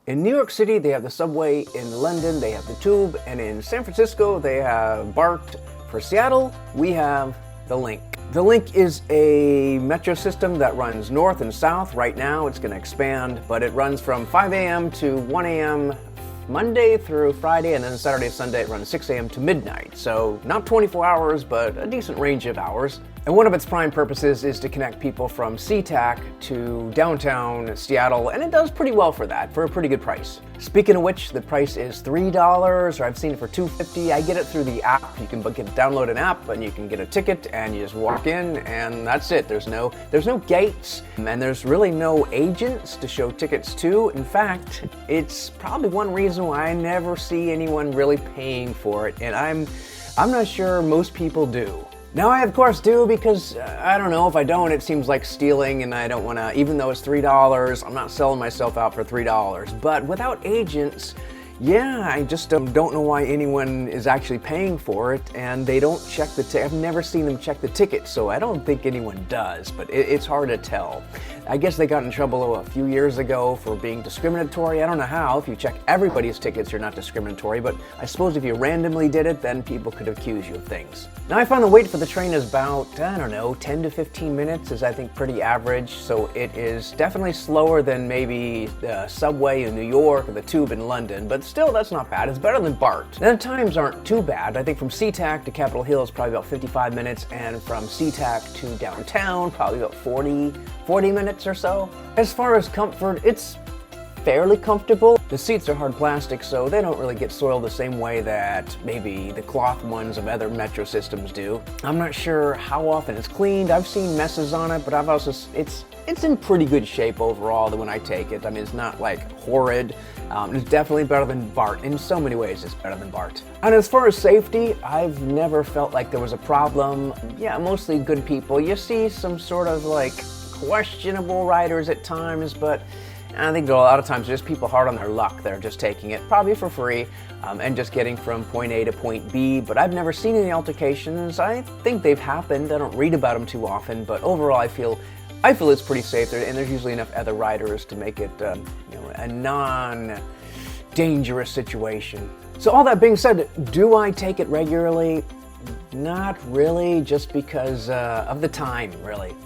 In New York City, they have the subway. In London, they have the tube. And in San Francisco, they have BART. For Seattle, we have the Link. The Link is a metro system that runs north and south. Right now, it's going to expand, but it runs from 5 a.m. to 1 a.m. Monday through Friday, and then Saturday, Sunday, it runs 6 a.m. to midnight. So not 24 hours, but a decent range of hours. And one of its prime purposes is to connect people from SeaTac to downtown Seattle, and it does pretty well for that, for a pretty good price. Speaking of which, the price is $3, or I've seen it for $2.50. I get it through the app. You can download an app, and you can get a ticket, and you just walk in, and that's it. There's no gates, and there's really no agents to show tickets to. In fact, it's probably one reason why I never see anyone really paying for it, and I'm not sure most people do. Now I of course do, because I don't know, if I don't, it seems like stealing, and I don't want to, even though it's $3, I'm not selling myself out for $3. But without agents, yeah, I just don't know why anyone is actually paying for it, and they don't check the ticket. I've never seen them check the ticket, so I don't think anyone does, but it's hard to tell. I guess they got in trouble a few years ago for being discriminatory. I don't know how. If you check everybody's tickets, you're not discriminatory, but I suppose if you randomly did it, then people could accuse you of things. Now I found the wait for the train is about, I don't know, 10 to 15 minutes is I think pretty average, so it is definitely slower than maybe the subway in New York or the tube in London, but still, that's not bad. It's better than BART. And the times aren't too bad. I think from SeaTac to Capitol Hill is probably about 55 minutes, and from SeaTac to downtown, probably about 40 minutes or so. As far as comfort, it's fairly comfortable. The seats are hard plastic, so they don't really get soiled the same way that maybe the cloth ones of other metro systems do. I'm not sure how often it's cleaned. I've seen messes on it, but I've also, it's in pretty good shape overall when I take it. I mean, it's not like horrid. It's definitely better than BART. In so many ways, it's better than BART. And as far as safety, I've never felt like there was a problem. Yeah, mostly good people. You see some sort of like questionable riders at times, but I think a lot of times there's people hard on their luck. They're just taking it probably for free and just getting from point A to point B, but I've never seen any altercations. I think they've happened. I don't read about them too often, but overall I feel it's pretty safe, and there's usually enough other riders to make it a non-dangerous situation. So all that being said, do I take it regularly? Not really, just because of the time, really.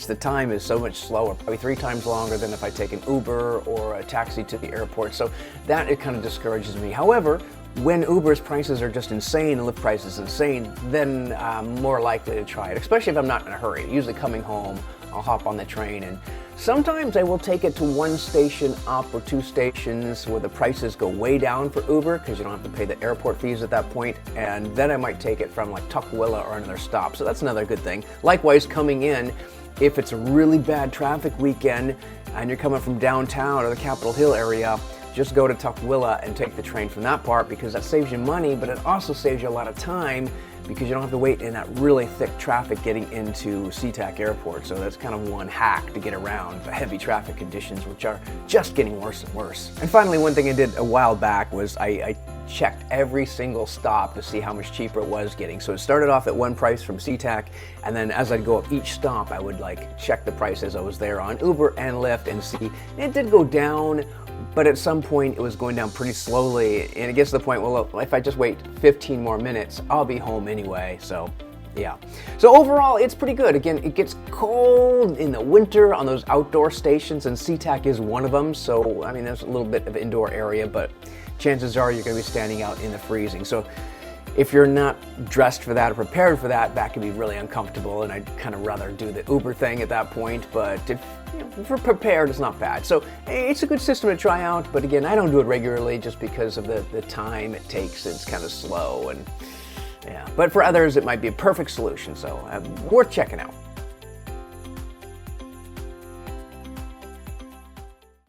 The time is so much slower, probably 3 times longer than if I take an Uber or a taxi to the airport, so that it kind of discourages me. However, when Uber's prices are just insane and Lyft prices insane, then I'm more likely to try it, especially if I'm not in a hurry. Usually coming home, I'll hop on the train, and sometimes I will take it to 1 station up or 2 stations where the prices go way down for Uber, because you don't have to pay the airport fees at that point, and then I might take it from like Tukwila or another stop, so that's another good thing. Likewise, coming in, if it's a really bad traffic weekend and you're coming from downtown or the Capitol Hill area, just go to Tukwila and take the train from that part, because that saves you money, but it also saves you a lot of time, because you don't have to wait in that really thick traffic getting into SeaTac Airport. So that's kind of one hack to get around the heavy traffic conditions, which are just getting worse and worse. And finally, one thing I did a while back was I checked every single stop to see how much cheaper it was getting. So it started off at one price from SeaTac, and then as I'd go up each stop, I would like check the prices I was there on Uber and Lyft and see. It did go down, but at some point it was going down pretty slowly, and it gets to the point, well, if I just wait 15 more minutes, I'll be home anyway, so yeah. So overall, it's pretty good. Again, it gets cold in the winter on those outdoor stations, and SeaTac is one of them, so I mean, there's a little bit of indoor area, but chances are you're going to be standing out in the freezing. So if you're not dressed for that or prepared for that, that can be really uncomfortable, and I'd kind of rather do the Uber thing at that point, but if you're prepared, it's not bad. So it's a good system to try out, but again, I don't do it regularly just because of the time it takes. It's kind of slow, and yeah. But for others, it might be a perfect solution, so worth checking out.